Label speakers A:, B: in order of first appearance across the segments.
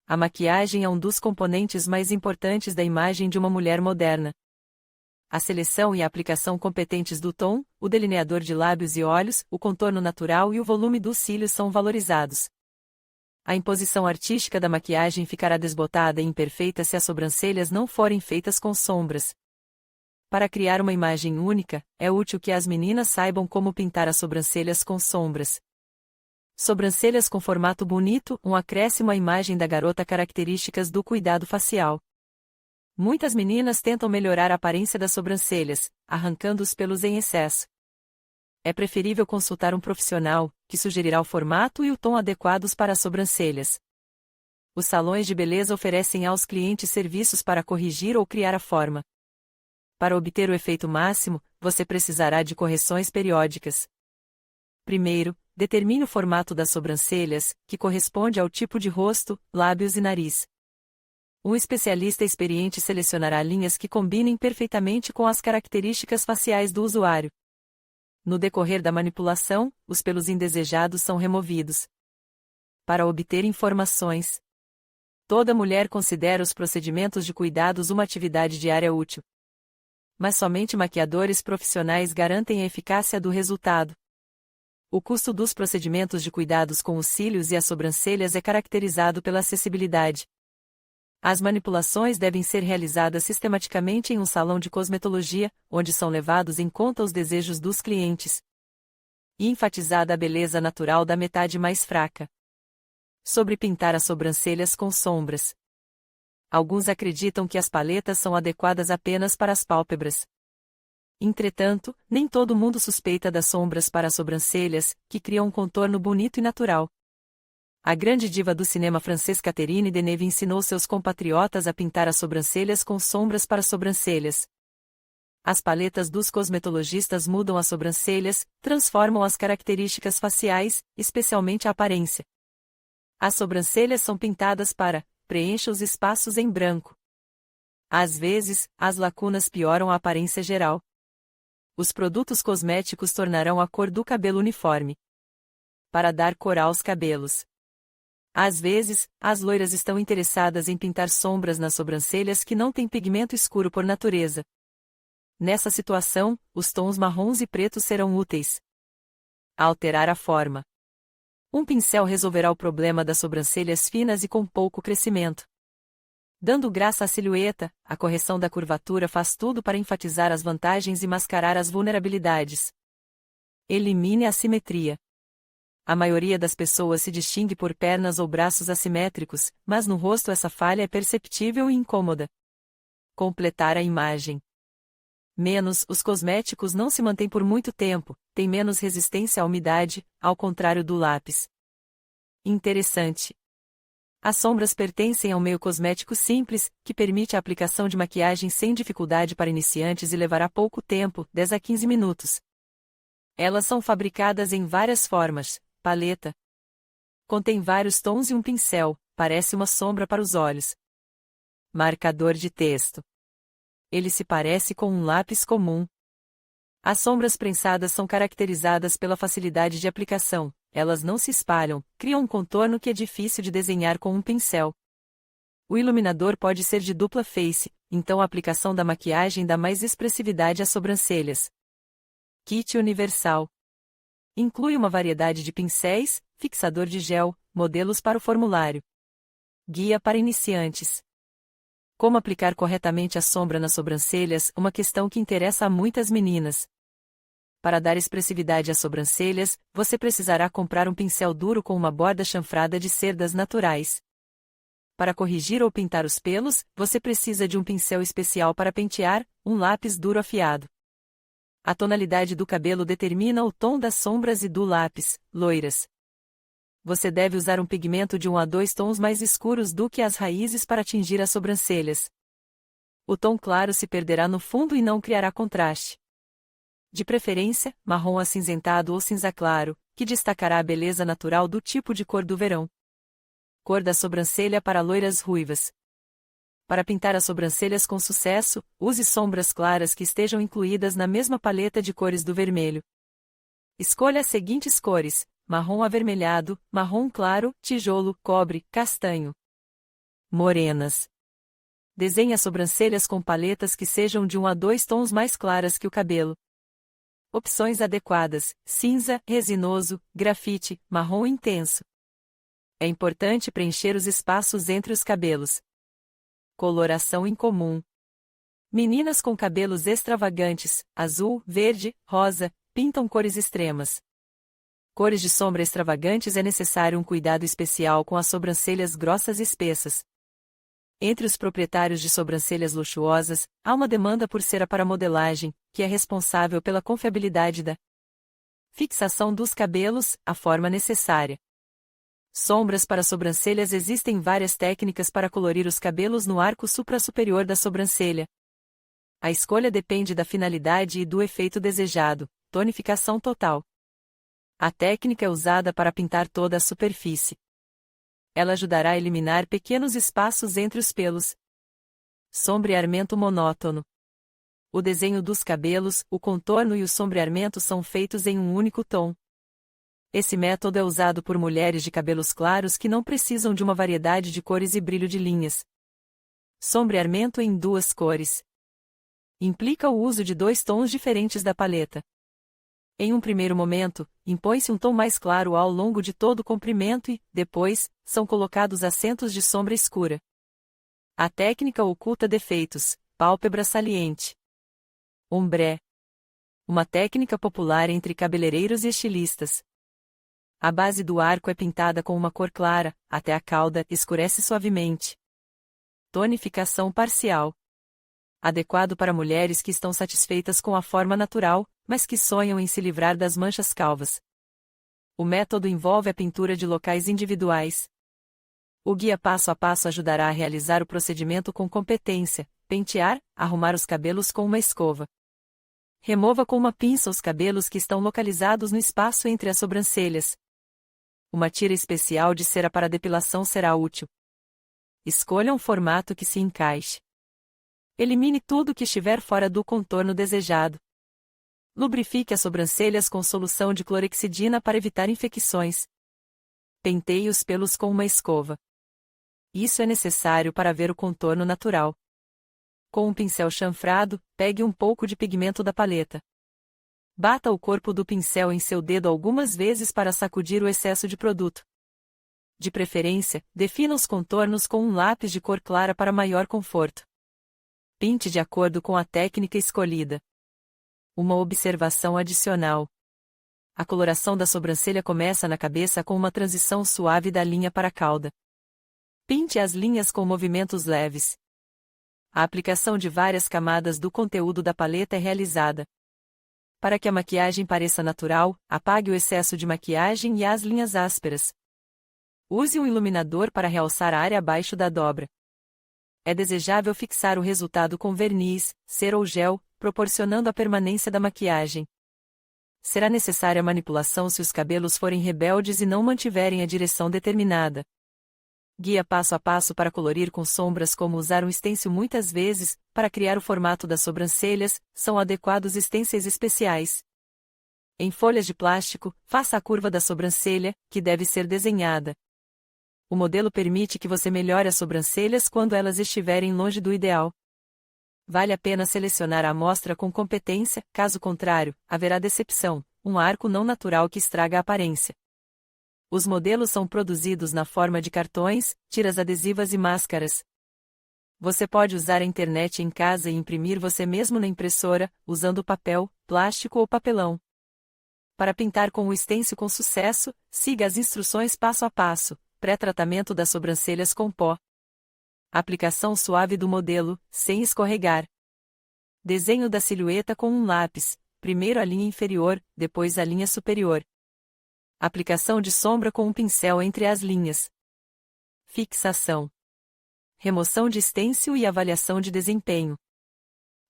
A: A maquiagem é um dos componentes mais importantes da imagem de uma mulher moderna. A seleção e a aplicação competentes do tom, o delineador de lábios e olhos, o contorno natural e o volume dos cílios são valorizados. A imposição artística da maquiagem ficará desbotada e imperfeita se as sobrancelhas não forem feitas com sombras. Para criar uma imagem única, é útil que as meninas saibam como pintar as sobrancelhas com sombras. Sobrancelhas com formato bonito, um acréscimo à imagem da garota. Características do cuidado facial. Muitas meninas tentam melhorar a aparência das sobrancelhas, arrancando os pelos em excesso. É preferível consultar um profissional, que sugerirá o formato e o tom adequados para as sobrancelhas. Os salões de beleza oferecem aos clientes serviços para corrigir ou criar a forma. Para obter o efeito máximo, você precisará de correções periódicas. Primeiro, determine o formato das sobrancelhas, que corresponde ao tipo de rosto, lábios e nariz. Um especialista experiente selecionará linhas que combinem perfeitamente com as características faciais do usuário. No decorrer da manipulação, os pelos indesejados são removidos. Para obter informações. Toda mulher considera os procedimentos de cuidados uma atividade diária útil. Mas somente maquiadores profissionais garantem a eficácia do resultado. O custo dos procedimentos de cuidados com os cílios e as sobrancelhas é caracterizado pela acessibilidade. As manipulações devem ser realizadas sistematicamente em um salão de cosmetologia, onde são levados em conta os desejos dos clientes. E enfatizada a beleza natural da metade mais fraca. Sobre pintar as sobrancelhas com sombras. Alguns acreditam que as paletas são adequadas apenas para as pálpebras. Entretanto, nem todo mundo suspeita das sombras para as sobrancelhas, que criam um contorno bonito e natural. A grande diva do cinema francês Catherine Deneuve ensinou seus compatriotas a pintar as sobrancelhas com sombras para sobrancelhas. As paletas dos cosmetologistas mudam as sobrancelhas, transformam as características faciais, especialmente a aparência. As sobrancelhas são pintadas para preencher os espaços em branco. Às vezes, as lacunas pioram a aparência geral. Os produtos cosméticos tornarão a cor do cabelo uniforme. Para dar cor aos cabelos. Às vezes, as loiras estão interessadas em pintar sombras nas sobrancelhas que não têm pigmento escuro por natureza. Nessa situação, os tons marrons e pretos serão úteis. Alterar a forma. Um pincel resolverá o problema das sobrancelhas finas e com pouco crescimento. Dando graça à silhueta, a correção da curvatura faz tudo para enfatizar as vantagens e mascarar as vulnerabilidades. Elimine a assimetria. A maioria das pessoas se distingue por pernas ou braços assimétricos, mas no rosto essa falha é perceptível e incômoda. Completar a imagem. Os cosméticos não se mantêm por muito tempo, têm menos resistência à umidade, ao contrário do lápis. Interessante. As sombras pertencem ao meio cosmético simples, que permite a aplicação de maquiagem sem dificuldade para iniciantes e levará pouco tempo, 10 a 15 minutos. Elas são fabricadas em várias formas. Paleta. Contém vários tons e um pincel, parece uma sombra para os olhos. Marcador de texto. Ele se parece com um lápis comum. As sombras prensadas são caracterizadas pela facilidade de aplicação. Elas não se espalham, criam um contorno que é difícil de desenhar com um pincel. O iluminador pode ser de dupla face, então a aplicação da maquiagem dá mais expressividade às sobrancelhas. Kit universal. Inclui uma variedade de pincéis, fixador de gel, modelos para o formulário. Guia para iniciantes. Como aplicar corretamente a sombra nas sobrancelhas, uma questão que interessa a muitas meninas. Para dar expressividade às sobrancelhas, você precisará comprar um pincel duro com uma borda chanfrada de cerdas naturais. Para corrigir ou pintar os pelos, você precisa de um pincel especial para pentear, um lápis duro afiado. A tonalidade do cabelo determina o tom das sombras e do lápis, loiras. Você deve usar um pigmento de 1 a 2 tons mais escuros do que as raízes para atingir as sobrancelhas. O tom claro se perderá no fundo e não criará contraste. De preferência, marrom acinzentado ou cinza claro, que destacará a beleza natural do tipo de cor do verão. Cor da sobrancelha para loiras ruivas. Para pintar as sobrancelhas com sucesso, use sombras claras que estejam incluídas na mesma paleta de cores do vermelho. Escolha as seguintes cores: marrom avermelhado, marrom claro, tijolo, cobre, castanho. morenas. Desenhe as sobrancelhas com paletas que sejam de 1 a 2 tons mais claras que o cabelo. Opções adequadas: cinza, resinoso, grafite, marrom intenso. É importante preencher os espaços entre os cabelos. Coloração incomum. Meninas com cabelos extravagantes, azul, verde, rosa, pintam cores extremas. Cores de sombra extravagantes é necessário um cuidado especial com as sobrancelhas grossas e espessas. Entre os proprietários de sobrancelhas luxuosas, há uma demanda por cera para modelagem, que é responsável pela confiabilidade da fixação dos cabelos, a forma necessária. Sombras para sobrancelhas. Existem várias técnicas para colorir os cabelos no arco supra-superior da sobrancelha. A escolha depende da finalidade e do efeito desejado. Tonificação total. A técnica é usada para pintar toda a superfície. Ela ajudará a eliminar pequenos espaços entre os pelos. Sombreamento monótono. O desenho dos cabelos, o contorno e o sombreamento são feitos em um único tom. Esse método é usado por mulheres de cabelos claros que não precisam de uma variedade de cores e brilho de linhas. Sombreamento em 2 cores. Implica o uso de 2 tons diferentes da paleta. Em um primeiro momento, impõe-se um tom mais claro ao longo de todo o comprimento e, depois, são colocados acentos de sombra escura. A técnica oculta defeitos, pálpebra saliente. Ombré. Uma técnica popular entre cabeleireiros e estilistas. A base do arco é pintada com uma cor clara, até a cauda escurece suavemente. Tonificação parcial. Adequado para mulheres que estão satisfeitas com a forma natural, mas que sonham em se livrar das manchas calvas. O método envolve a pintura de locais individuais. O guia passo a passo ajudará a realizar o procedimento com competência: pentear, arrumar os cabelos com uma escova. Remova com uma pinça os cabelos que estão localizados no espaço entre as sobrancelhas. Uma tira especial de cera para depilação será útil. Escolha um formato que se encaixe. Elimine tudo que estiver fora do contorno desejado. Lubrifique as sobrancelhas com solução de clorexidina para evitar infecções. Penteie os pelos com uma escova. Isso é necessário para ver o contorno natural. Com um pincel chanfrado, pegue um pouco de pigmento da paleta. Bata o corpo do pincel em seu dedo algumas vezes para sacudir o excesso de produto. De preferência, defina os contornos com um lápis de cor clara para maior conforto. Pinte de acordo com a técnica escolhida. Uma observação adicional. A coloração da sobrancelha começa na cabeça com uma transição suave da linha para a cauda. Pinte as linhas com movimentos leves. A aplicação de várias camadas do conteúdo da paleta é realizada. Para que a maquiagem pareça natural, apague o excesso de maquiagem e as linhas ásperas. Use um iluminador para realçar a área abaixo da dobra. É desejável fixar o resultado com verniz, cera ou gel, proporcionando a permanência da maquiagem. Será necessária a manipulação se os cabelos forem rebeldes e não mantiverem a direção determinada. Guia passo a passo para colorir com sombras. Como usar um stencil. Muitas vezes, para criar o formato das sobrancelhas, são adequados stencils especiais. Em folhas de plástico, faça a curva da sobrancelha, que deve ser desenhada. O modelo permite que você melhore as sobrancelhas quando elas estiverem longe do ideal. Vale a pena selecionar a amostra com competência, caso contrário, haverá decepção, um arco não natural que estraga a aparência. Os modelos são produzidos na forma de cartões, tiras adesivas e máscaras. Você pode usar a internet em casa e imprimir você mesmo na impressora, usando papel, plástico ou papelão. Para pintar com o stencil com sucesso, siga as instruções passo a passo. Pré-tratamento das sobrancelhas com pó. Aplicação suave do modelo, sem escorregar. Desenho da silhueta com um lápis, primeiro a linha inferior, depois a linha superior. Aplicação de sombra com um pincel entre as linhas. Fixação. Remoção de stencil e avaliação de desempenho.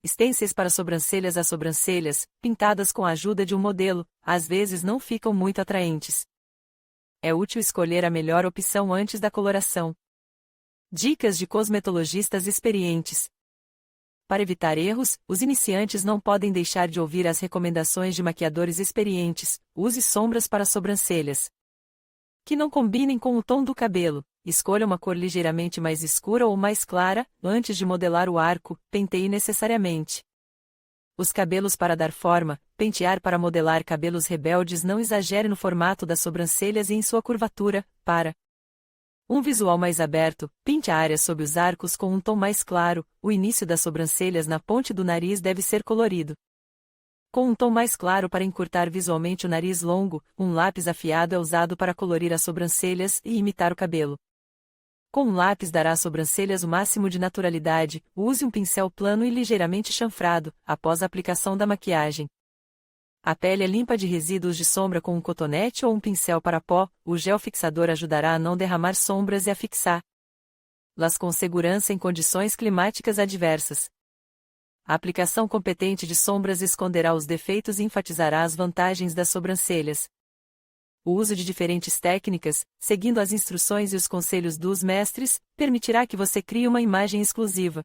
A: Stencils para sobrancelhas. As sobrancelhas, pintadas com a ajuda de um modelo, às vezes não ficam muito atraentes. É útil escolher a melhor opção antes da coloração. Dicas de cosmetologistas experientes. Para evitar erros, os iniciantes não podem deixar de ouvir as recomendações de maquiadores experientes. Use sombras para sobrancelhas que não combinem com o tom do cabelo, Escolha uma cor ligeiramente mais escura ou mais clara, antes de modelar o arco, penteie necessariamente os cabelos para dar forma. Pentear para modelar cabelos rebeldes. Não exagere no formato das sobrancelhas e em sua curvatura. Para um visual mais aberto, pinte a área sob os arcos com um tom mais claro. O início das sobrancelhas na ponte do nariz deve ser colorido com um tom mais claro para encurtar visualmente o nariz longo. Um lápis afiado é usado para colorir as sobrancelhas e imitar o cabelo. Com um lápis dará às sobrancelhas o máximo de naturalidade. Use um pincel plano e ligeiramente chanfrado, após a aplicação da maquiagem. A pele é limpa de resíduos de sombra com um cotonete ou um pincel para pó. O gel fixador ajudará a não derramar sombras e a fixá-las com segurança em condições climáticas adversas. A aplicação competente de sombras esconderá os defeitos e enfatizará as vantagens das sobrancelhas. O uso de diferentes técnicas, seguindo as instruções e os conselhos dos mestres, permitirá que você crie uma imagem exclusiva.